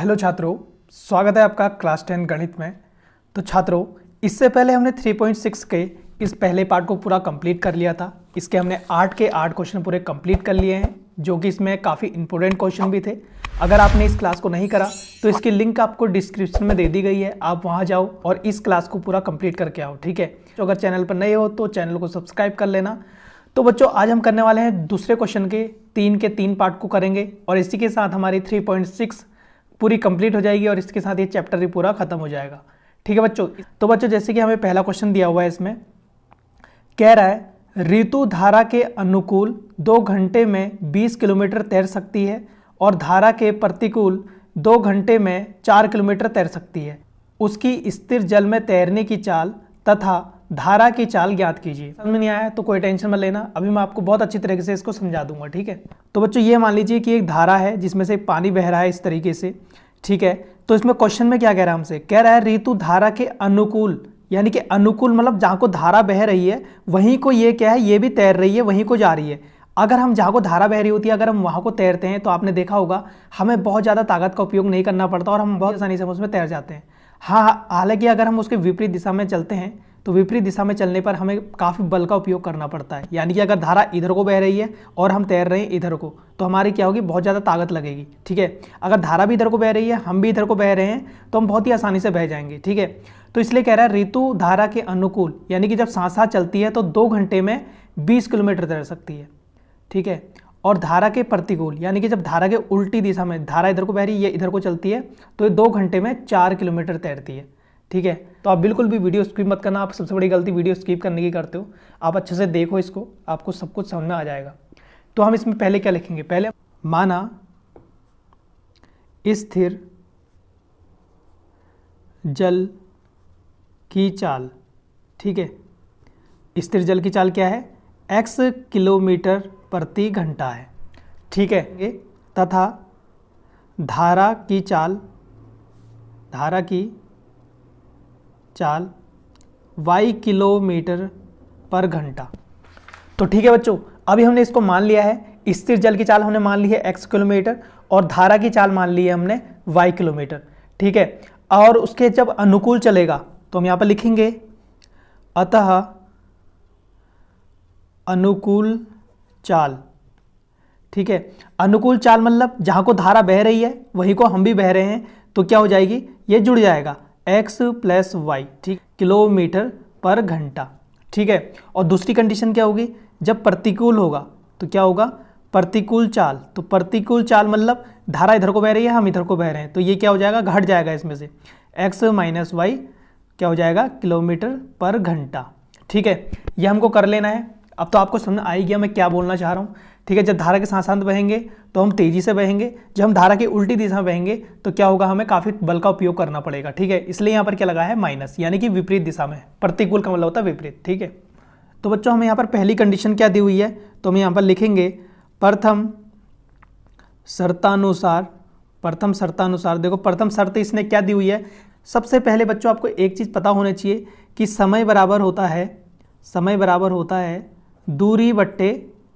Hello छात्रों, स्वागत है आपका क्लास 10 गणित में। तो छात्रों, इससे पहले हमने 3.6 के इस पहले पार्ट को पूरा कंप्लीट कर लिया था। इसके हमने 8 के 8 क्वेश्चन पूरे कंप्लीट कर लिए हैं, जो कि इसमें काफ़ी इंपॉर्टेंट क्वेश्चन भी थे। अगर आपने इस क्लास को नहीं करा तो इसकी लिंक आपको डिस्क्रिप्शन में दे दी गई है, आप वहाँ जाओ और इस क्लास को पूरा कंप्लीट करके आओ, ठीक है। तो अगर चैनल पर नए हो तो चैनल को सब्सक्राइब कर लेना। तो बच्चों, आज हम करने वाले हैं दूसरे क्वेश्चन के 3 पार्ट को करेंगे और इसी के साथ हमारी 3.6 पूरी कंप्लीट हो जाएगी और इसके साथ ये चैप्टर भी पूरा खत्म हो जाएगा, ठीक है बच्चों। तो बच्चों, जैसे कि हमें पहला क्वेश्चन दिया हुआ है, इसमें कह रहा है ऋतु धारा के अनुकूल 2 घंटे में 20 किलोमीटर तैर सकती है और धारा के प्रतिकूल 2 घंटे में 4 किलोमीटर तैर सकती है। उसकी स्थिर जल में तैरने की चाल तथा धारा की चाल ज्ञात कीजिए। समझ में नहीं आया तो कोई टेंशन मत लेना, अभी मैं आपको बहुत अच्छी तरीके से इसको समझा दूंगा, ठीक है। तो बच्चों, ये मान लीजिए कि एक धारा है जिसमें से पानी बह रहा है इस तरीके से, ठीक है। तो इसमें क्वेश्चन में क्या कह रहा है हमसे, कह रहा है ऋतु धारा के अनुकूल, यानी कि अनुकूल मतलब जहाँ को धारा बह रही है वहीं को ये क्या है, ये भी तैर रही है, वहीं को जा रही है। अगर हम जहाँ को धारा बह रही होती है अगर हम वहाँ को तैरते हैं तो आपने देखा होगा हमें बहुत ज़्यादा ताकत का उपयोग नहीं करना पड़ता और हम बहुत आसानी से उसमें तैर जाते हैं। हाँ, हालांकि अगर हम उसके विपरीत दिशा में चलते हैं तो विपरीत दिशा में चलने पर हमें काफ़ी बल का उपयोग करना पड़ता है। यानी कि अगर धारा इधर को बह रही है और हम तैर रहे हैं इधर को, तो हमारी क्या होगी, बहुत ज़्यादा ताकत लगेगी, ठीक है। अगर धारा भी इधर को बह रही है, हम भी इधर को बह रहे हैं, तो हम बहुत ही आसानी से बह जाएंगे, ठीक है। तो इसलिए कह रहा है ऋतु धारा के अनुकूल, यानी कि जब साथ साथ चलती है तो 2 घंटे में 20 किलोमीटर तैर सकती है, ठीक है। और धारा के प्रतिकूल, यानी कि जब धारा के उल्टी दिशा में, धारा इधर को बह रही है, ये इधर को चलती है, तो ये 2 घंटे में 4 किलोमीटर तैरती है, ठीक है। तो आप बिल्कुल भी वीडियो स्किप मत करना, आप सबसे बड़ी गलती वीडियो स्किप करने की करते हो। आप अच्छे से देखो इसको, आपको सब कुछ समझ में आ जाएगा। तो हम इसमें पहले क्या लिखेंगे, पहले माना स्थिर जल की चाल, ठीक है। स्थिर जल की चाल क्या है, x किलोमीटर प्रति घंटा है, ठीक है। तथा धारा की चाल, धारा की चाल y किलोमीटर पर घंटा। तो ठीक है बच्चों, अभी हमने इसको मान लिया है, स्थिर जल की चाल हमने मान ली है x किलोमीटर और धारा की चाल मान ली है हमने y किलोमीटर, ठीक है। और उसके जब अनुकूल चलेगा तो हम यहाँ पर लिखेंगे अतः अनुकूल चाल, ठीक है। अनुकूल चाल मतलब जहाँ को धारा बह रही है वहीं को हम भी बह रहे हैं, तो क्या हो जाएगी, ये जुड़ जाएगा x + y, ठीक, किलोमीटर पर घंटा, ठीक है। और दूसरी कंडीशन क्या होगी, जब प्रतिकूल होगा तो क्या होगा, प्रतिकूल चाल। तो प्रतिकूल चाल मतलब धारा इधर को बह रही है, हम इधर को बह रहे हैं, तो ये क्या हो जाएगा, घट जाएगा इसमें से, x - y क्या हो जाएगा, किलोमीटर पर घंटा, ठीक है। ये हमको कर लेना है। अब तो आपको समझ आई गया मैं क्या बोलना चाह रहा हूँ, ठीक है। जब धारा के साथ साथ बहेंगे तो हम तेजी से बहेंगे, जब हम धारा की उल्टी दिशा में बहेंगे तो क्या होगा, हमें काफ़ी बल का उपयोग करना पड़ेगा, ठीक है। इसलिए यहाँ पर क्या लगा है, माइनस, यानी कि विपरीत दिशा में। प्रतिकूल का मतलब होता है विपरीत, ठीक है। तो बच्चों, हमें यहाँ पर पहली कंडीशन क्या दी हुई है, तो हम यहाँ पर लिखेंगे प्रथम शर्तानुसार। प्रथम शर्तानुसार, देखो प्रथम शर्त इसने क्या दी हुई है। सबसे पहले बच्चों आपको एक चीज़ पता होनी चाहिए कि समय बराबर होता है, समय बराबर होता है दूरी बट्टे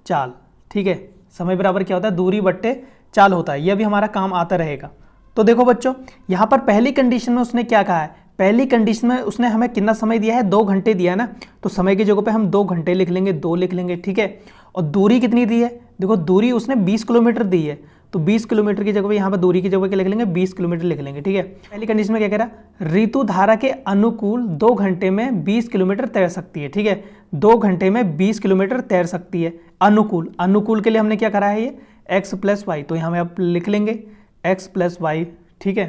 चाल, ठीक है। समय बराबर क्या होता है, दूरी बट्टे चाल होता है। यह भी हमारा काम आता रहेगा। तो देखो बच्चों, यहाँ पर पहली कंडीशन में उसने क्या कहा है, पहली कंडीशन में उसने हमें कितना समय दिया है, 2 घंटे दिया है ना, तो समय की जगह पे हम 2 घंटे लिख लेंगे, 2 लिख लेंगे, ठीक है। और दूरी कितनी दी है, देखो दूरी उसने 20 किलोमीटर दी है, तो 20 किलोमीटर की जगह पे यहाँ पर दूरी की जगह क्या लिख लेंगे, 20 किलोमीटर लिख लेंगे, ठीक है। पहली कंडीशन में क्या कह रहा है, ऋतु धारा के अनुकूल 2 घंटे में 20 किलोमीटर तैर सकती है, ठीक है। 2 घंटे में 20 किलोमीटर तैर सकती है। अनुकूल, अनुकूल के लिए हमने क्या करा है, ये x + y, तो यहाँ में आप लिख लेंगे x + y, ठीक है।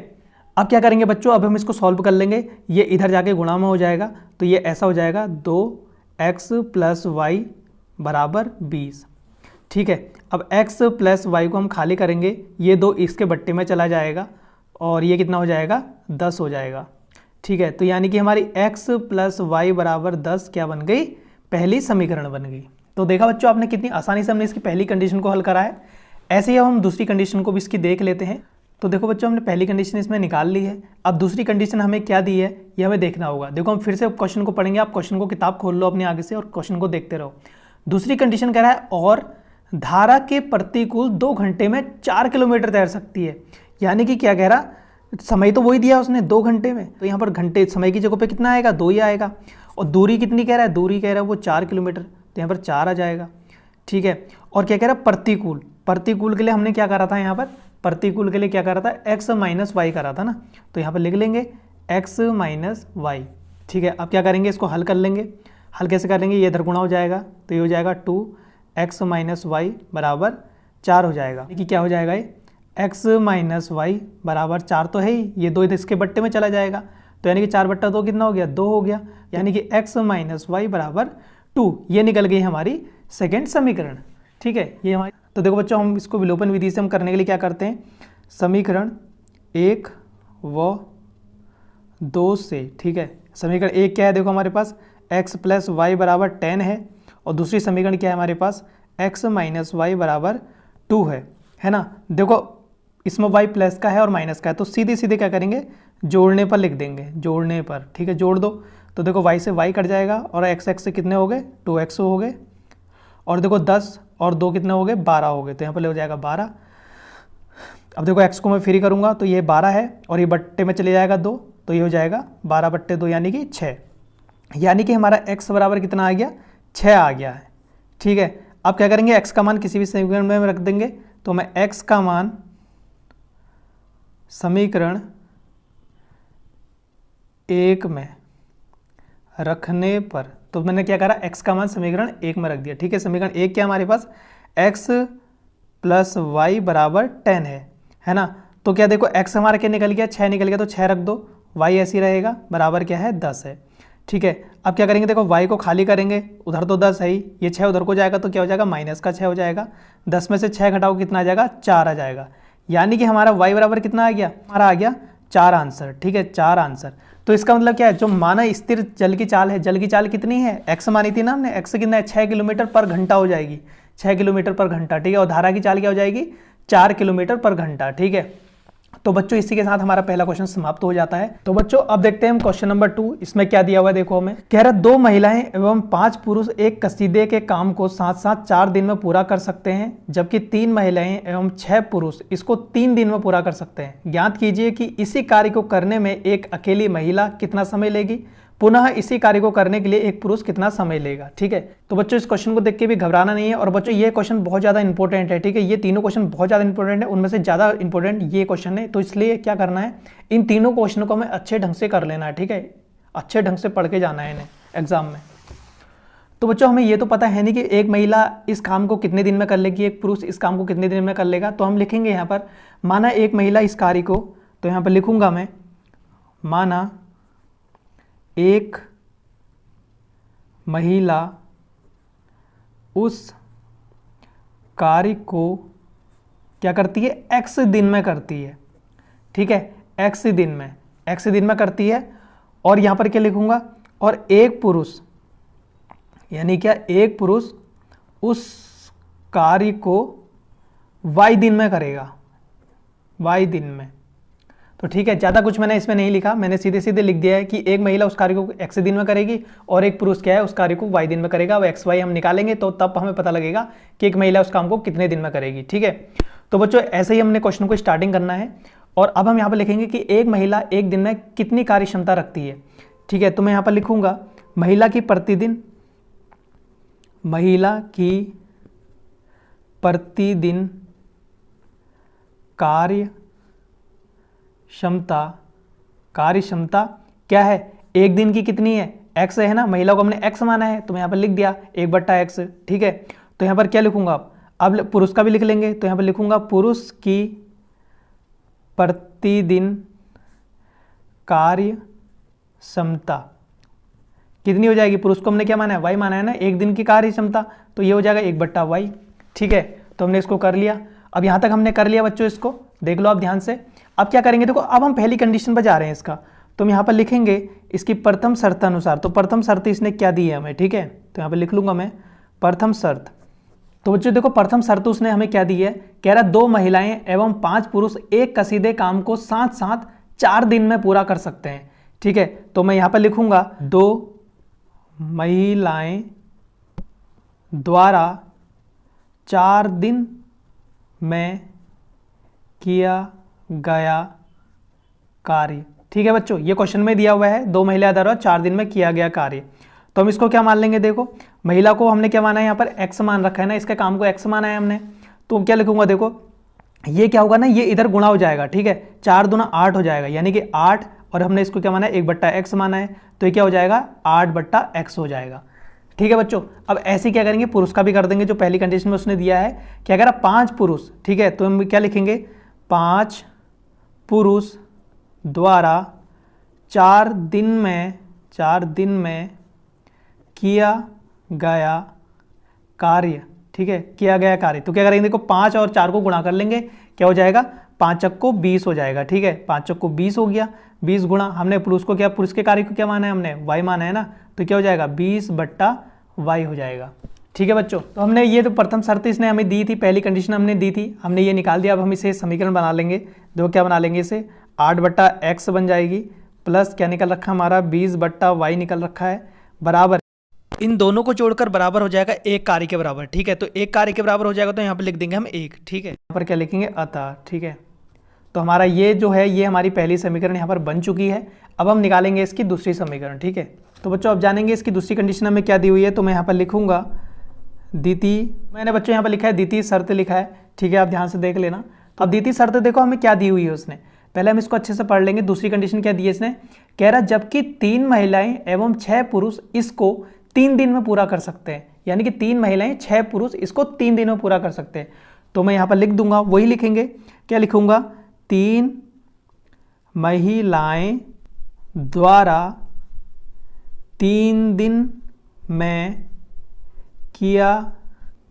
अब क्या करेंगे बच्चों, अब हम इसको सॉल्व कर लेंगे, ये इधर जाके गुणा में हो जाएगा, तो ये ऐसा हो जाएगा 2x + y = 20, ठीक है। अब x + y को हम खाली करेंगे, ये 2 इसके बट्टे में चला जाएगा और ये कितना हो जाएगा, 10 हो जाएगा, ठीक है। तो यानी कि हमारी x + y = 10 क्या बन गई, पहली समीकरण बन गई। तो देखा बच्चों, आपने कितनी आसानी से हमने इसकी पहली कंडीशन को हल करा है। ऐसे ही अब हम दूसरी कंडीशन को भी इसकी देख लेते हैं। तो देखो बच्चों, हमने पहली कंडीशन इसमें निकाल ली है। अब दूसरी कंडीशन हमें क्या दी है ये हमें देखना होगा। देखो, हम फिर से क्वेश्चन को पढ़ेंगे, आप क्वेश्चन को किताब खोल लो अपने आगे से और क्वेश्चन को देखते रहो। दूसरी कंडीशन कह रहा है और धारा के प्रतिकूल 2 घंटे में 4 किलोमीटर तैर सकती है। यानी कि क्या कह रहा, समय तो वही दिया उसने 2 घंटे में, तो यहाँ पर घंटे समय की जगह पे कितना आएगा, 2 ही आएगा। और दूरी कितनी कह रहा है, दूरी कह रहा है वो 4 किलोमीटर, तो यहाँ पर 4 आ जाएगा। ठीक है, और क्या कह रहा है, प्रतिकूल, प्रतिकूल के लिए हमने क्या करा था, यहाँ पर प्रतिकूल के लिए क्या करा था, x माइनस वाई करा था ना, तो यहाँ पर लिख लेंगे x माइनस वाई। ठीक है, अब क्या करेंगे, इसको हल कर लेंगे। हल कैसे करेंगे, ये इधर गुणा हो जाएगा, तो ये हो जाएगा 2x माइनस वाई बराबर 4 हो जाएगा। कि क्या हो जाएगा, ये x माइनस वाई बराबर 4 तो है ही, ये 2 इसके बट्टे में चला जाएगा, तो यानी कि 4/2 कितना हो गया, 2 हो गया, यानी कि x माइनस वाई बराबर 2, ये निकल गई हमारी सेकेंड समीकरण। ठीक है, ये हमारी, तो देखो बच्चों, हम इसको विलोपन विधि से हम करने के लिए क्या करते हैं, समीकरण 1 व 2 से। ठीक है, समीकरण 1 क्या है, देखो हमारे पास x प्लस वाई बराबर 10 है, और दूसरी समीकरण क्या है हमारे पास, x माइनस वाई बराबर 2 है ना। देखो इसमें y प्लस का है और माइनस का है, तो सीधे सीधे क्या करेंगे, जोड़ने पर लिख देंगे, जोड़ने पर। ठीक है, जोड़ दो, तो देखो y से y कट जाएगा, और x से कितने हो गए, 2x हो गए, और देखो 10 और 2 कितने हो गए, 12 हो गए, तो यहाँ पर हो जाएगा 12। अब देखो x को मैं फ्री करूँगा तो ये 12 है, और ये बट्टे में चले जाएगा 2, तो ये हो जाएगा 12/2 यानी कि 6, यानी कि हमारा x बराबर कितना आ गया, 6 आ गया है। ठीक है, अब क्या करेंगे, x का मान किसी भी समीकरण में रख देंगे, तो मैं x का मान समीकरण 1 में रखने पर, तो मैंने क्या करा, x का मान समीकरण 1 में रख दिया। ठीक है, समीकरण 1 क्या हमारे पास, x प्लस वाई बराबर 10 है ना। तो क्या देखो x हमारा क्या निकल गया, 6 निकल गया, तो 6 रख दो, y ऐसी रहेगा, बराबर क्या है, 10 है। ठीक है, अब क्या करेंगे, देखो y को खाली करेंगे, उधर तो 10 है ही, ये 6 उधर को जाएगा, तो क्या हो जाएगा, माइनस का 6 हो जाएगा, 10 में से 6 घटाओ कितना आ जाएगा, 4 आ जाएगा, यानी कि हमारा y बराबर कितना आ गया, हमारा आ गया 4 आंसर। ठीक है, 4 आंसर। तो इसका मतलब क्या है, जो माना स्थिर जल की चाल है, जल की चाल कितनी है, x मानी थी ना हमने, x कितना है, 6 किलोमीटर पर घंटा हो जाएगी, 6 किलोमीटर पर घंटा। ठीक है, और धारा की चाल क्या हो जाएगी, 4 किलोमीटर पर घंटा। ठीक है, तो बच्चों इसी के साथ हमारा पहला क्वेश्चन समाप्त हो जाता है। तो बच्चों अब देखते हैं हम क्वेश्चन नंबर 2, इसमें क्या दिया हुआ है, देखो हमें कह रहा है 2 महिलाएं एवं 5 पुरुष एक कसीदे के काम को साथ साथ 4 दिन में पूरा कर सकते हैं, जबकि 3 महिलाएं एवं 6 पुरुष इसको 3 दिन में पूरा कर सकते हैं। ज्ञात कीजिए कि इसी कार्य को करने में एक अकेली महिला कितना समय लेगी, पुनः इसी कार्य को करने के लिए एक पुरुष कितना समय लेगा। ठीक है, तो बच्चों इस क्वेश्चन को देख के भी घबराना नहीं है, और बच्चों ये क्वेश्चन बहुत ज़्यादा इंपॉर्टेंट है। ठीक है, ये तीनों क्वेश्चन बहुत ज़्यादा इंपॉर्टेंट है, उनमें से ज़्यादा इंपॉर्टेंट ये क्वेश्चन है, तो इसलिए क्या करना है, इन तीनों क्वेश्चनों को हमें अच्छे ढंग से कर लेना है। ठीक है, अच्छे ढंग से पढ़ के जाना है इन्हें एग्जाम में। तो बच्चों हमें ये तो पता है नहीं कि एक महिला इस काम को कितने दिन में कर लेगी, एक पुरुष इस काम को कितने दिन में कर लेगा, तो हम लिखेंगे यहाँ पर, माना एक महिला इस कार्य को, तो यहाँ पर लिखूंगा मैं, माना एक महिला उस कार्य को क्या करती है, x दिन में करती है। ठीक है, x दिन में करती है, और यहां पर क्या लिखूंगा, और एक पुरुष, यानी क्या, एक पुरुष उस कार्य को y दिन में करेगा, y दिन में। तो ठीक है, ज़्यादा कुछ मैंने इसमें नहीं लिखा, मैंने सीधे सीधे लिख दिया है कि एक महिला उस कार्य को x दिन में करेगी, और एक पुरुष क्या है, उस कार्य को y दिन में करेगा। वो x y हम निकालेंगे तो तब हमें पता लगेगा कि एक महिला उस काम को कितने दिन में करेगी। ठीक है, तो बच्चों ऐसे ही हमने क्वेश्चन को स्टार्टिंग करना है, और अब हम यहाँ पर लिखेंगे कि एक महिला एक दिन में कितनी कार्य क्षमता रखती है। ठीक है, तो मैं यहाँ पर लिखूंगा, महिला की प्रतिदिन कार्य क्षमता क्या है, एक दिन की कितनी है, x है ना, महिला को हमने x माना है, तो मैं यहाँ पर लिख दिया 1/x। ठीक है, तो यहाँ पर क्या लिखूंगा, अब पुरुष का भी लिख लेंगे, तो यहाँ पर लिखूंगा पुरुष की प्रतिदिन कार्य क्षमता कितनी हो जाएगी, पुरुष को हमने क्या माना है, y माना है ना, एक दिन की कार्य क्षमता, तो ये हो जाएगा 1/y। ठीक है, तो हमने इसको कर लिया। अब यहाँ तक हमने कर लिया बच्चों, इसको देख लो आप ध्यान से। अब क्या करेंगे, देखो अब हम पहली कंडीशन पर जा रहे हैं इसका, तो हम यहाँ पर लिखेंगे इसकी प्रथम शर्त अनुसार, तो प्रथम शर्त इसने क्या दी है हमें। ठीक है, तो यहाँ पर लिख लूंगा मैं प्रथम शर्त। तो बच्चों देखो प्रथम शर्त उसने हमें क्या दी है, कह रहा 2 महिलाएं एवं 5 पुरुष एक कसीदे काम को साथ साथ 4 दिन में पूरा कर सकते हैं। ठीक है, तो मैं यहाँ पर लिखूंगा 2 महिलाएं द्वारा 4 दिन में किया गया कार्य। ठीक है बच्चों, ये क्वेश्चन में दिया हुआ है 2 महिला द्वारा 4 दिन में किया गया कार्य। तो हम इसको क्या मान लेंगे, देखो महिला को हमने क्या माना है, यहाँ पर x मान रखा है ना, इसके काम को x माना है हमने। तो क्या लिखूंगा, देखो ये क्या होगा ना, ये इधर गुणा हो जाएगा। ठीक है, 4 दूना 8 हो जाएगा, यानी कि 8, और हमने इसको क्या माना है, 1/x माना है, तो ये क्या हो जाएगा 8/x हो जाएगा। ठीक है बच्चों, अब ऐसे क्या करेंगे, पुरुष का भी कर देंगे, जो पहली कंडीशन में उसने दिया है कि अगर 5 पुरुष, ठीक है, तो हम क्या लिखेंगे, 5 पुरुष द्वारा 4 दिन में किया गया कार्य। ठीक है, किया गया कार्य, तो क्या करेंगे, देखो 5 और 4 को गुणा कर लेंगे, क्या हो जाएगा, 5 चक को 20 हो जाएगा। ठीक है, 5 चक को 20 हो गया, 20 गुणा, हमने पुरुष को क्या, पुरुष के कार्य को क्या माना है हमने, y माना है ना, तो क्या हो जाएगा 20/y हो जाएगा। ठीक है बच्चों, तो हमने ये तो प्रथम शर्त इसने हमें दी थी, पहली कंडीशन हमने दी थी, हमने ये निकाल दिया। अब हम इसे समीकरण बना लेंगे। देखो क्या बना लेंगे, इसे 8/x बन जाएगी, प्लस क्या निकल रखा हमारा 20/y निकल रखा है, बराबर इन दोनों को जोड़कर बराबर हो जाएगा एक कार्य के बराबर। ठीक है, तो एक कार्य के बराबर हो जाएगा, तो यहाँ पर लिख देंगे हम 1। ठीक है, यहाँ पर क्या लिखेंगे, अतः। ठीक है, तो हमारा ये जो है, ये हमारी पहली समीकरण यहाँ पर बन चुकी है। अब हम निकालेंगे इसकी दूसरी समीकरण। ठीक है, तो बच्चों अब जानेंगे इसकी दूसरी कंडीशन हमें क्या दी हुई है। तो मैं यहाँ पर लिखूंगा द्वितीय, मैंने बच्चों यहाँ पर लिखा है द्वितीय शर्त लिखा है। ठीक है, आप ध्यान से देख लेना। तो अब द्वितीय शर्त देखो हमें क्या दी हुई है उसने, पहले हम इसको अच्छे से पढ़ लेंगे। दूसरी कंडीशन क्या दी है इसने, कह रहा जबकि 3 महिलाएं एवं 6 पुरुष इसको 3 दिन में पूरा कर सकते हैं, यानी कि 3 महिलाएं 6 पुरुष इसको 3 दिन में पूरा कर सकते हैं। तो मैं यहाँ पर लिख दूंगा, वही लिखेंगे, क्या लिखूंगा, 3 महिलाएं द्वारा 3 दिन में किया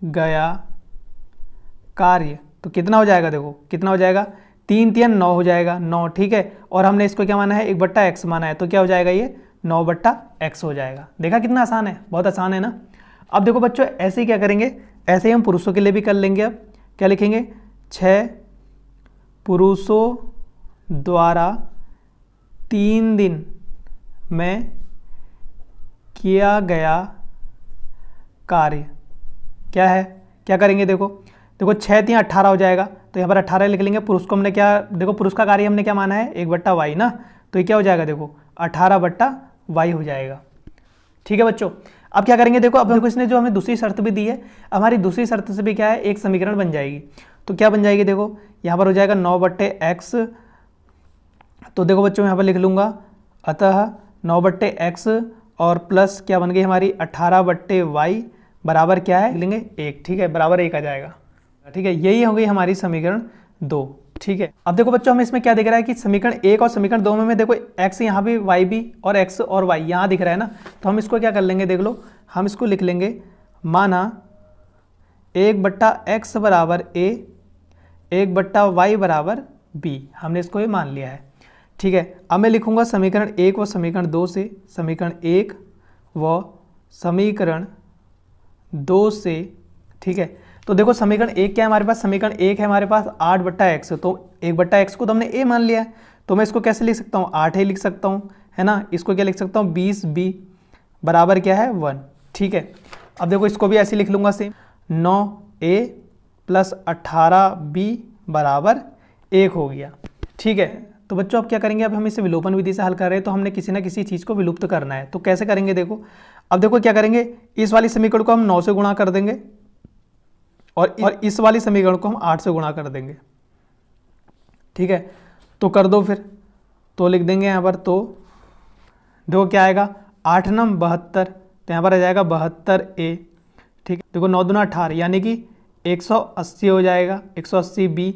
गया कार्य। तो कितना हो जाएगा, देखो कितना हो जाएगा, 3 3 9 हो जाएगा, 9। ठीक है, और हमने इसको क्या माना है, 1/x माना है, तो क्या हो जाएगा, ये 9/x हो जाएगा। देखा कितना आसान है, बहुत आसान है ना। अब देखो बच्चों ऐसे ही क्या करेंगे, ऐसे ही हम पुरुषों के लिए भी कर लेंगे। अब क्या लिखेंगे, 6 पुरुषों द्वारा 3 दिन में किया गया कार्य क्या है, क्या करेंगे, देखो 6 3 18 हो जाएगा, तो यहाँ पर 18 लिख लेंगे। पुरुष को हमने क्या, देखो पुरुष का कार्य हमने क्या माना है, 1/y ना, तो ये क्या हो जाएगा, देखो 18/y हो जाएगा। ठीक है बच्चों, अब क्या करेंगे, देखो अब देखो इसने जो हमें दूसरी शर्त भी दी है, हमारी दूसरी शर्त से भी क्या है, एक समीकरण बन जाएगी। तो क्या बन जाएगी, देखो यहाँ पर हो जाएगा 9/x। तो देखो बच्चों यहाँ पर लिख लूँगा, अतः 9/x और प्लस क्या बन गई हमारी 18/y बराबर क्या है, लेंगे 1। ठीक है, बराबर 1 आ जाएगा। ठीक है, यही हो गई हमारी समीकरण 2। ठीक है, अब देखो बच्चों हमें इसमें क्या दिख रहा है कि समीकरण 1 और समीकरण 2 में देखो x यहाँ भी, y भी, और x और y यहाँ दिख रहा है ना। तो हम इसको क्या कर लेंगे, देख लो हम इसको लिख लेंगे, माना 1/x बराबर a, 1/y बराबर b, हमने इसको ये मान लिया है। ठीक है, अब मैं लिखूंगा समीकरण 1 व समीकरण 2 से, समीकरण 1 व समीकरण 2 से। ठीक है, तो देखो समीकरण 1 क्या है हमारे पास, समीकरण 1 है हमारे पास 8/x, तो 1/x को तो हमने a मान लिया है, तो मैं इसको कैसे लिख सकता हूँ, 8 ही लिख सकता हूँ, है ना। इसको क्या लिख सकता हूँ, 20b बराबर क्या है 1। ठीक है, अब देखो इसको भी ऐसे लिख लूँगा सेम, 9a प्लस 18b बराबर 1 हो गया। ठीक है, तो बच्चों अब क्या करेंगे, अब हम इसे विलोपन विधि से हल कर रहे हैं, तो हमने किसी ना किसी चीज़ को विलुप्त करना है। तो कैसे करेंगे, देखो अब देखो क्या करेंगे, इस वाली समीकरण को हम 9 से गुणा कर देंगे, और इस वाली समीकरण को हम 8 से गुणा कर देंगे। ठीक है, तो कर दो फिर, तो लिख देंगे यहाँ पर, तो देखो क्या आएगा, 8 9 72, तो यहाँ पर आ जाएगा 72a। ठीक है, देखो 9 दूना 18, यानी कि 180 हो जाएगा, 180b,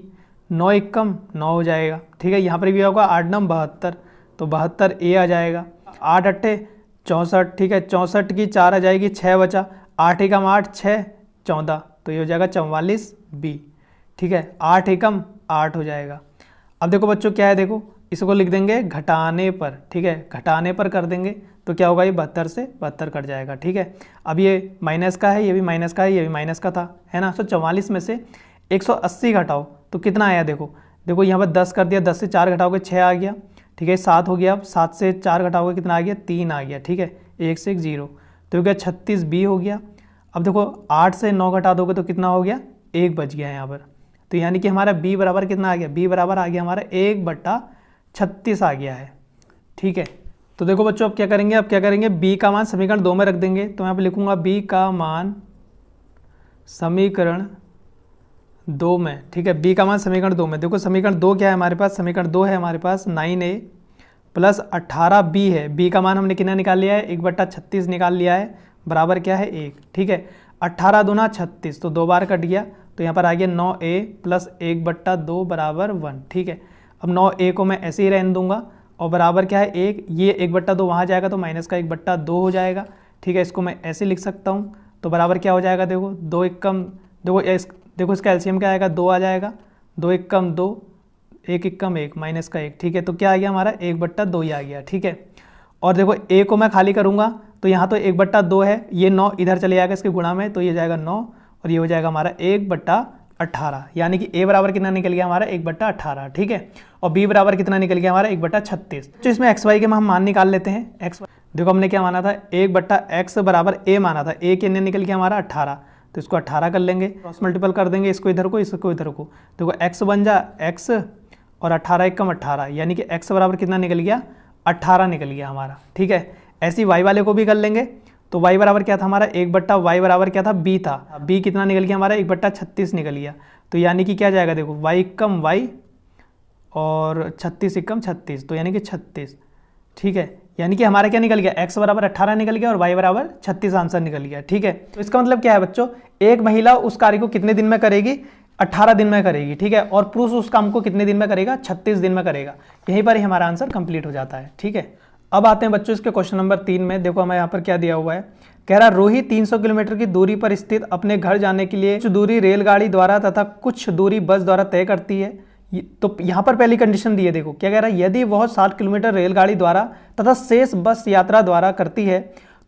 9 एकम 9 हो जाएगा। ठीक है, यहाँ पर भी होगा 8 9 72, तो 72a आ जाएगा। 8 8 64, ठीक है, 64 की 4 आ जाएगी, 6 बचा, 8 एकम 8, 6 14, तो ये हो जाएगा 44b। ठीक है, 8 एकम 8 हो जाएगा। अब देखो बच्चों क्या है, देखो इसको लिख देंगे घटाने पर। ठीक है, घटाने पर कर देंगे, तो क्या होगा, ये 72 से 72 कट जाएगा। ठीक है, अब ये माइनस का है, ये भी माइनस का है, ये भी माइनस का था, है ना। तो 44 में से 180 घटाओ तो कितना आया, देखो देखो यहाँ पर 10 कर दिया, 10 से 4 घटाओगे 6 आ गया। ठीक है, 7 हो गया, 7 से 4 घटाओगे कितना आ गया, 3 आ गया। ठीक है, 1 से 1 0, तो क्या 36b हो गया। अब देखो 8 से 9 घटा दोगे तो कितना हो गया, 1 बच गया यहाँ पर। तो यानी कि हमारा b बराबर कितना आ गया, b बराबर आ गया हमारा 1/4। 36 आ गया है। ठीक है, तो देखो बच्चों अब क्या करेंगे, अब क्या करेंगे, b का मान समीकरण 2 में रख देंगे। तो यहाँ पे लिखूंगा b का मान समीकरण 2 में। ठीक है, b का मान समीकरण 2 में। देखो समीकरण 2 क्या है हमारे पास, समीकरण 2 है हमारे पास 9a प्लस 18b है। b का मान हमने कितना निकाल लिया है, 1/36 निकाल लिया है, बराबर क्या है 1। ठीक है, 18 दूना 36, तो 2 बार कट गया, तो यहाँ पर आ गया 9a प्लस 1/2 बराबर 1। ठीक है, अब 9a को मैं ऐसे ही रहने दूंगा और बराबर क्या है 1, ये 1/2 वहाँ जाएगा तो माइनस का 1/2 हो जाएगा। ठीक है, इसको मैं ऐसे लिख सकता हूँ, तो बराबर क्या हो जाएगा, देखो 2 एकम, देखो इसका एलसीएम क्या आएगा, 2 आ जाएगा, 2 एकम 2, 1 एकम 1, माइनस का 1। ठीक है, तो क्या आ गया हमारा 1/2 ही आ गया। ठीक है, और देखो a को मैं खाली करूँगा तो यहाँ तो 1/2 है, ये 9 इधर चले जाएगा इसके गुणा में, तो ये जाएगा 9 और ये हो जाएगा हमारा 1/18, यानी कि a बराबर कितना निकल गया हमारा 1/18। ठीक है, और b बराबर कितना निकल गया हमारा 1/36। तो इसमें एक्स वाई के हम मान निकाल लेते हैं। एक्स देखो हमने क्या माना था, 1/x बराबर a माना था, a के निकल गया हमारा 18, तो इसको 18 कर लेंगे, क्रॉस मल्टीपल कर देंगे, इसको इधर को इसको इधर को, देखो x बन जा x और 18 एकम 18, यानी कि x बराबर कितना निकल गया 18 निकल गया हमारा। ठीक है, ऐसी y वाले को भी कर लेंगे, तो y बराबर क्या था हमारा 1/y बराबर क्या था b था, b कितना निकल गया हमारा 1/36 निकल गया, तो यानी कि क्या जाएगा, देखो y कम y और 36 एकम 36, तो यानी कि 36। ठीक है, यानी कि हमारा क्या निकल गया, x बराबर 18 निकल गया और y बराबर 36 आंसर निकल गया। ठीक है, तो इसका मतलब क्या है बच्चों, एक महिला उस कार्य को कितने दिन में करेगी, 18 दिन में करेगी। ठीक है, और पुरुष उस काम को कितने दिन में करेगा, 36 दिन में करेगा। यहीं पर ही हमारा आंसर कंप्लीट हो जाता है। ठीक है, अब आते हैं बच्चों इसके क्वेश्चन नंबर 3 में। देखो हमें यहाँ पर क्या दिया हुआ है, कह रहा रोही 300 किलोमीटर की दूरी पर स्थित अपने घर जाने के लिए कुछ दूरी रेलगाड़ी द्वारा तथा कुछ दूरी बस द्वारा तय करती है। तो यहाँ पर पहली कंडीशन दी है, देखो क्या कह रहा है, यदि वह 60 किलोमीटर रेलगाड़ी द्वारा तथा शेष बस यात्रा द्वारा करती है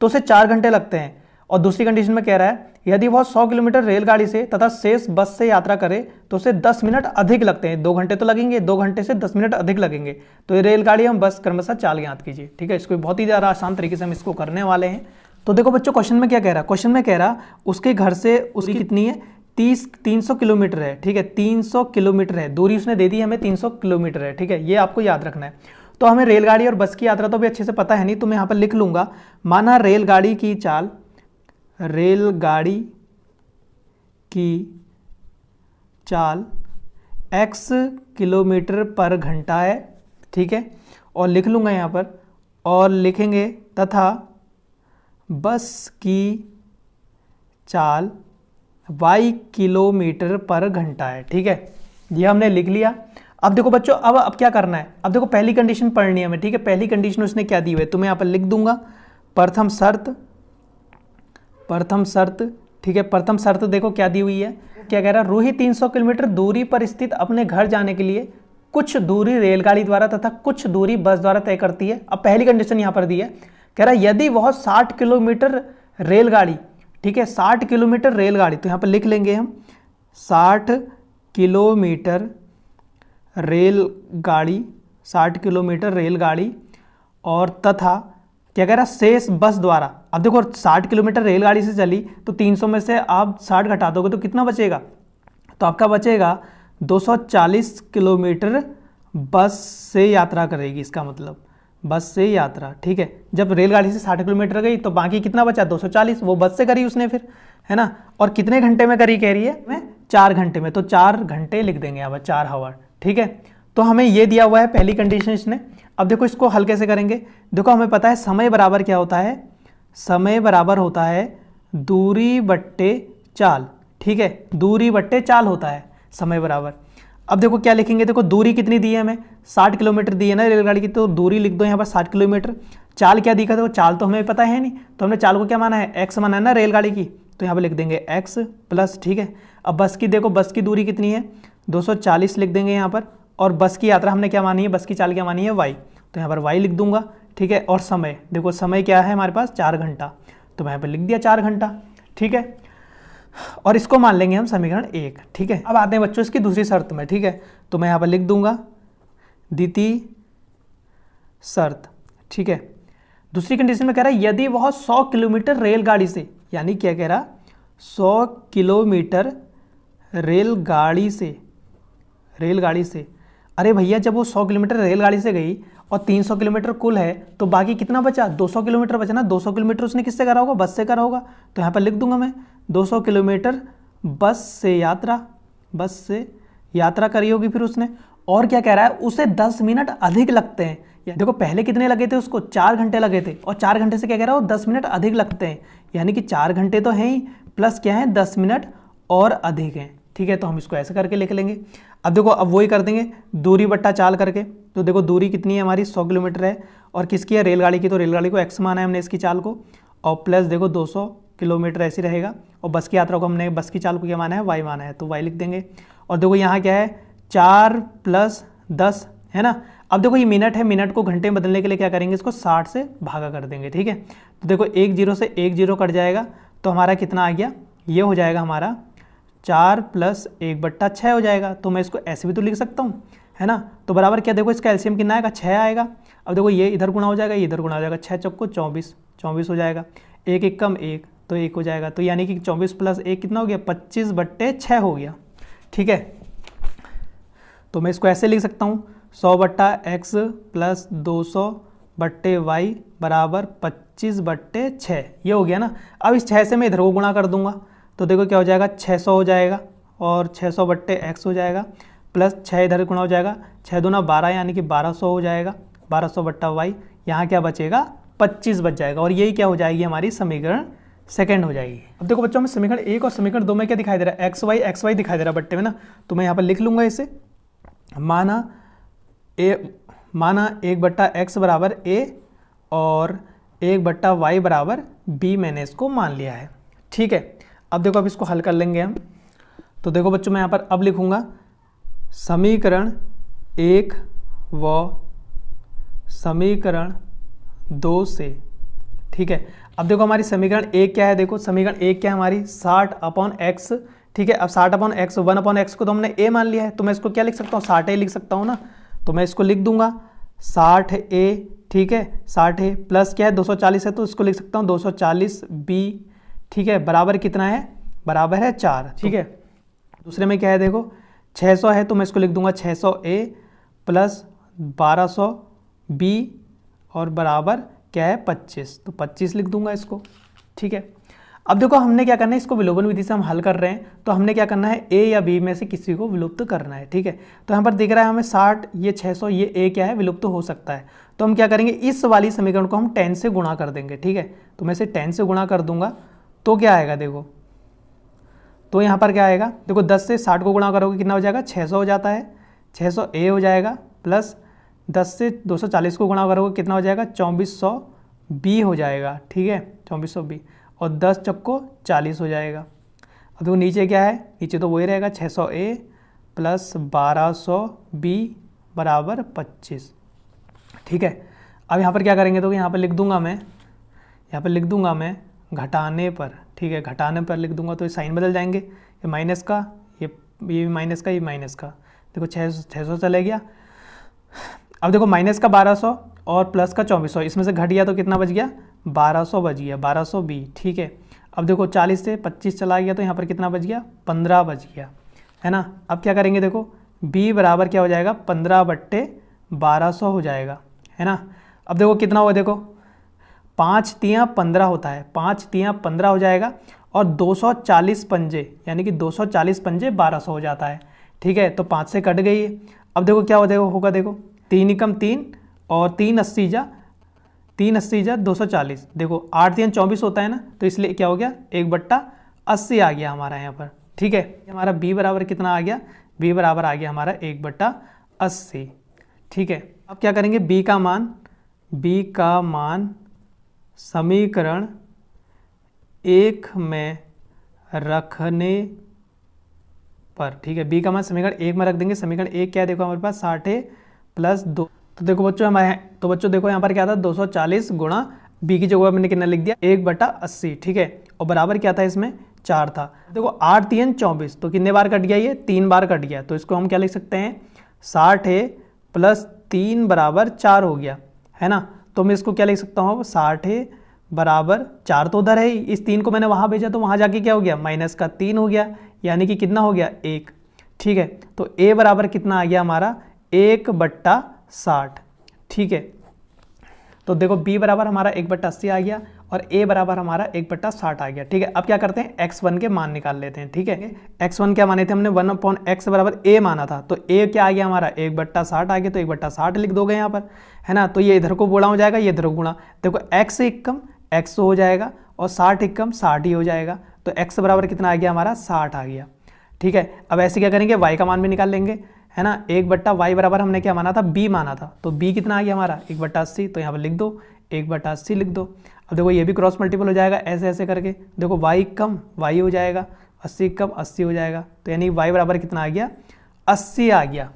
तो उसे 4 घंटे लगते हैं। और दूसरी कंडीशन में कह रहा है, यदि वह 100 किलोमीटर रेलगाड़ी से तथा शेष बस से यात्रा करे तो उसे 10 मिनट अधिक लगते हैं। 2 घंटे तो लगेंगे, 2 घंटे से 10 मिनट अधिक लगेंगे। तो ये रेलगाड़ी हम बस क्रमशः चाल ज्ञात कीजिए। ठीक है, इसको बहुत ही ज़्यादा आसान तरीके से हम इसको करने वाले हैं। तो देखो बच्चों क्वेश्चन में क्या कह रहा है, क्वेश्चन में कह रहा उसके घर से उसकी कितनी है, 300 किलोमीटर है। ठीक है, 300 किलोमीटर है दूरी, उसने दे दी हमें 300 किलोमीटर है। ठीक है, ये आपको याद रखना है। तो हमें रेलगाड़ी और बस की यात्रा तो भी अच्छे से पता है नहीं, तो मैं यहाँ पर लिख लूँगा, माना रेलगाड़ी की चाल, रेलगाड़ी की चाल x किलोमीटर पर घंटा है। ठीक है, और लिख लूँगा यहाँ पर, और लिखेंगे तथा बस की चाल y किलोमीटर पर घंटा है। ठीक है, ये हमने लिख लिया। अब देखो बच्चों, अब क्या करना है, अब देखो पहली कंडीशन पढ़नी है हमें। ठीक है, पहली कंडीशन उसने क्या दी हुई है, तो मैं यहाँ पर लिख दूंगा प्रथम शर्त। ठीक है, प्रथम शर्त देखो क्या दी हुई है, क्या कह रहा है, रूही 300 किलोमीटर दूरी पर स्थित अपने घर जाने के लिए कुछ दूरी रेलगाड़ी द्वारा तथा कुछ दूरी बस द्वारा तय करती है। अब पहली कंडीशन यहाँ पर दी है, कह रहा है यदि वह 60 किलोमीटर रेलगाड़ी, ठीक है 60 किलोमीटर रेलगाड़ी, तो यहाँ पर लिख लेंगे हम 60 किलोमीटर रेलगाड़ी, 60 किलोमीटर रेलगाड़ी, और तथा क्या कह रहा है शेष बस द्वारा। अब देखो 60 किलोमीटर रेलगाड़ी से चली तो 300 में से आप 60 घटा दोगे तो कितना बचेगा, तो आपका बचेगा 240 किलोमीटर बस से यात्रा करेगी, इसका मतलब बस से यात्रा। ठीक है, जब रेलगाड़ी से 60 किलोमीटर गई तो बाकी कितना बचा 240, वो बस से करी उसने फिर, है ना। और कितने घंटे में करी कह रही है, मैं 4 घंटे में, तो 4 घंटे लिख देंगे यहाँ पर, 4 आवर। ठीक है, तो हमें ये दिया हुआ है पहली कंडीशन इसने। अब देखो इसको हल कैसे करेंगे, देखो हमें पता है समय बराबर क्या होता है, समय बराबर होता है दूरी बट्टे चाल। ठीक है, दूरी बट्टे चाल होता है समय बराबर। अब देखो क्या लिखेंगे, देखो दूरी कितनी दी है हमें, 60 किलोमीटर दी है ना रेलगाड़ी की, तो दूरी लिख दो यहाँ पर 60 किलोमीटर। चाल क्या दिखा, देखो चाल तो हमें पता है नहीं, तो हमने चाल को क्या माना है, x माना है ना रेलगाड़ी की, तो यहाँ पर लिख देंगे x प्लस। ठीक है, अब बस की देखो, बस की दूरी कितनी है 240 लिख देंगे यहाँ पर, और बस की यात्रा हमने क्या मानी है, बस की चाल क्या मानी है y, तो यहाँ पर y लिख दूंगा। ठीक है, और समय देखो, समय क्या है हमारे पास 4 घंटा, तो मैं यहाँ पर लिख दिया 4 घंटा। ठीक है, और इसको मान लेंगे हम समीकरण 1। ठीक है, अब आते हैं बच्चों इसकी दूसरी शर्त में। ठीक है, तो मैं यहाँ पर लिख दूंगा द्वितीय शर्त। ठीक है, दूसरी कंडीशन में कह रहा है यदि वह 100 किलोमीटर रेलगाड़ी से, यानी क्या कह रहा 100 किलोमीटर रेलगाड़ी से अरे भैया जब वो 100 किलोमीटर रेलगाड़ी से गई और 300 किलोमीटर कुल है तो बाकी कितना बचा, 200 किलोमीटर बचा ना। 200 किलोमीटर उसने किससे करा होगा, बस से करा होगा। तो यहाँ पर लिख दूंगा मैं 200 किलोमीटर बस से यात्रा करी होगी फिर उसने। और क्या कह रहा है, उसे 10 मिनट अधिक लगते हैं। देखो पहले कितने लगे थे उसको, 4 घंटे लगे थे, और 4 घंटे से क्या कह रहा है वो 10 मिनट अधिक लगते हैं, यानी कि 4 घंटे तो हैं ही, प्लस क्या है 10 मिनट और अधिक हैं। ठीक है, तो हम इसको ऐसे करके लिख लेंगे। अब देखो अब वही कर देंगे दूरी बट्टा चाल करके। तो देखो दूरी कितनी है हमारी, 100 किलोमीटर है, और किसकी है, रेलगाड़ी की। तो रेलगाड़ी को x माना है हमने इसकी चाल को, और प्लस देखो 200 किलोमीटर ऐसी रहेगा, और बस की यात्रा को हमने बस की चाल को क्या माना है, y माना है, तो y लिख देंगे। और देखो यहाँ क्या है 4 + 10 है ना। अब देखो ये मिनट है, मिनट को घंटे में बदलने के लिए क्या करेंगे, इसको 60 से भागा कर देंगे। ठीक है, तो देखो 1 0 से 1 0 कट जाएगा, तो हमारा कितना आ गया, ये हो जाएगा हमारा 4 + 1/6 हो जाएगा। तो मैं इसको ऐसे भी तो लिख सकता हूँ, है ना। तो बराबर क्या, देखो इसका एलसीएम कितना आएगा, 6 आएगा। अब देखो ये इधर गुणा हो जाएगा, ये इधर गुणा हो जाएगा, 6 चौको 24 हो जाएगा, 1 1 कम 1 तो 1 हो जाएगा। तो यानी कि 24 + 1 कितना हो गया, 25/6 हो गया। ठीक है, तो मैं इसको ऐसे लिख सकता हूँ 100/x + 200/y बराबर 25/6, ये हो गया ना। अब इस 6 से मैं इधर को गुणा कर दूंगा, तो देखो क्या हो जाएगा, 600 हो जाएगा, और 600/x हो जाएगा, प्लस 6 इधर गुणा हो जाएगा, 6 दूना 12 यानी कि 1200 हो जाएगा, 1200/y। यहाँ क्या बचेगा, 25 बच जाएगा, और यही क्या हो जाएगी हमारी समीकरण सेकंड हो जाएगी। अब देखो बच्चों में समीकरण 1 और समीकरण 2 में क्या दिखाई दे रहा है, xy दिखाई दे रहा है बट्टे में ना। तो मैं यहाँ पर लिख लूँगा इसे, माना 1/x बराबर a और 1/y बराबर b, मैंने इसको मान लिया है। ठीक है, अब देखो अब इसको हल कर लेंगे हम। तो देखो बच्चों मैं यहाँ पर अब लिखूँगा समीकरण 1 व समीकरण 2 से। ठीक है, अब देखो हमारी समीकरण 1 क्या है, देखो समीकरण 1 क्या है हमारी, 60/x। ठीक है, अब 60/x 1/x को तो हमने a मान लिया है, तो मैं इसको क्या लिख सकता हूँ, 60a लिख सकता हूँ ना। तो मैं इसको लिख दूंगा 60a। ठीक है, 60a प्लस क्या है 240 है, तो इसको लिख सकता हूँ 240b। ठीक है, बराबर कितना है, बराबर है 4। ठीक है, दूसरे में क्या है देखो 600 है, तो मैं इसको लिख दूंगा 600a प्लस 1200b और बराबर क्या है 25, तो 25 लिख दूंगा इसको। ठीक है, अब देखो हमने क्या करना है, इसको विलोपन विधि से हम हल कर रहे हैं, तो हमने क्या करना है, a या b में से किसी को विलुप्त करना है। ठीक है, तो यहाँ पर दिख रहा है हमें 60, ये 600, ये a क्या है, विलुप्त हो सकता है। तो हम क्या करेंगे, इस वाली समीकरण को हम 10 से गुणा कर देंगे। ठीक है, तो मैं इसे 10 से गुणा कर दूंगा, तो क्या आएगा देखो, तो यहाँ पर क्या आएगा देखो, 10 से 60 को गुणा करोगे कितना हो जाएगा, 600 हो जाता है, 600a हो जाएगा, प्लस 10 से 240 को गुणा करोगे कितना हो जाएगा, 2400b हो जाएगा। ठीक है, 2400b, और 10 चक्को 40 हो जाएगा। अब देखो नीचे क्या है, नीचे तो वही रहेगा 600a प्लस 1200b बराबर 25। ठीक है, अब यहाँ पर क्या करेंगे, तो यहाँ पर लिख दूंगा मैं, घटाने पर। ठीक है, घटाने पर लिख दूंगा तो ये साइन बदल जाएंगे, ये माइनस का, ये माइनस का, ये माइनस का। देखो 600 चले गया। अब देखो माइनस का 1200 और प्लस का 2400, इसमें से घट गया तो कितना बच गया, 1200 बच गया, 1200b। ठीक है, अब देखो 40 से 25 चला गया, तो यहाँ पर कितना बच गया, 15 बच गया, है ना। अब क्या करेंगे देखो, b बराबर क्या हो जाएगा, 15/1200 हो जाएगा, है ना। अब देखो कितना हुआ, देखो 5 तियाँ 15 होता है, 5 तियाँ 15 हो जाएगा, और 240 पंजे यानी कि 240 पंजे 1200 हो जाता है। ठीक है, तो 5 से कट गई है। अब देखो क्या होगा, देखो 3 × 3 और 3 80 जा 240, देखो 8 3 24 होता है ना, तो इसलिए क्या हो गया, 1/80 आ गया हमारा यहाँ पर। ठीक है, हमारा b बराबर कितना आ गया, b बराबर आ गया हमारा 1/80। ठीक है, अब क्या करेंगे, b का मान समीकरण 1 में रखने पर। ठीक है, b का मान समीकरण 1 में रख देंगे। समीकरण 1 क्या है, देखो हमारे पास 60 प्लस 2, तो देखो बच्चों देखो यहाँ पर क्या था, 240 गुणा b की जगह मैंने कितना लिख दिया, 1/80। ठीक है, और बराबर क्या था, इसमें 4 था। देखो 8 3 24, तो कितने बार कट गया, ये 3 बार कट गया, तो इसको हम क्या लिख सकते हैं, 60 प्लस 3 बराबर 4 हो गया, है ना। तो मैं इसको क्या लिख सकता हूँ, 60 बराबर 4 तो उधर है ही, इस 3 को मैंने वहाँ भेजा तो वहाँ जाके क्या हो गया, माइनस का 3 हो गया, यानी कि कितना हो गया, 1। ठीक है, तो a बराबर कितना आ गया हमारा, 1/60। ठीक है, तो देखो b बराबर हमारा 1/80 आ गया और a बराबर हमारा 1/60 आ गया। ठीक है, अब क्या करते हैं, x1 के मान निकाल लेते हैं। ठीक है, x1 क्या माने थे हमने, 1/x बराबर a माना था, तो a क्या आ गया हमारा 1/60 आ गया, तो 1/60 लिख दोगे यहाँ पर, है ना। तो ये इधर को गुणा हो जाएगा, ये इधर को गुणा, देखो x एक कम x हो जाएगा और 60 एक कम 60 ही हो जाएगा, तो x बराबर कितना आ गया हमारा 60 आ गया। ठीक है, अब ऐसे क्या करेंगे, y का मान भी निकाल लेंगे, है ना। 1/y बराबर हमने क्या माना था, b माना था, तो b कितना आ गया हमारा 1/80, तो यहाँ पर लिख दो 1/80 लिख दो। अब देखो ये भी क्रॉस मल्टीपल हो जाएगा ऐसे ऐसे करके, देखो y कम y हो जाएगा, 80 कम 80 हो जाएगा, तो यानी y बराबर कितना आ गया 80 आ गया।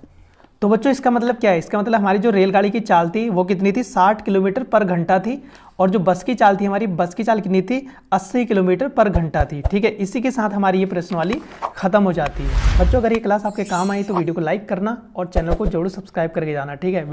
तो बच्चों इसका मतलब क्या है, इसका मतलब हमारी जो रेलगाड़ी की चाल थी वो कितनी थी, 60 किलोमीटर पर घंटा थी, और जो बस की चाल थी, हमारी बस की चाल कितनी थी, 80 किलोमीटर पर घंटा थी। ठीक है, इसी के साथ हमारी ये प्रश्नवाली खत्म हो जाती है। बच्चों अगर ये क्लास आपके काम आई तो वीडियो को लाइक करना और चैनल को जरूर सब्सक्राइब करके जाना। ठीक है।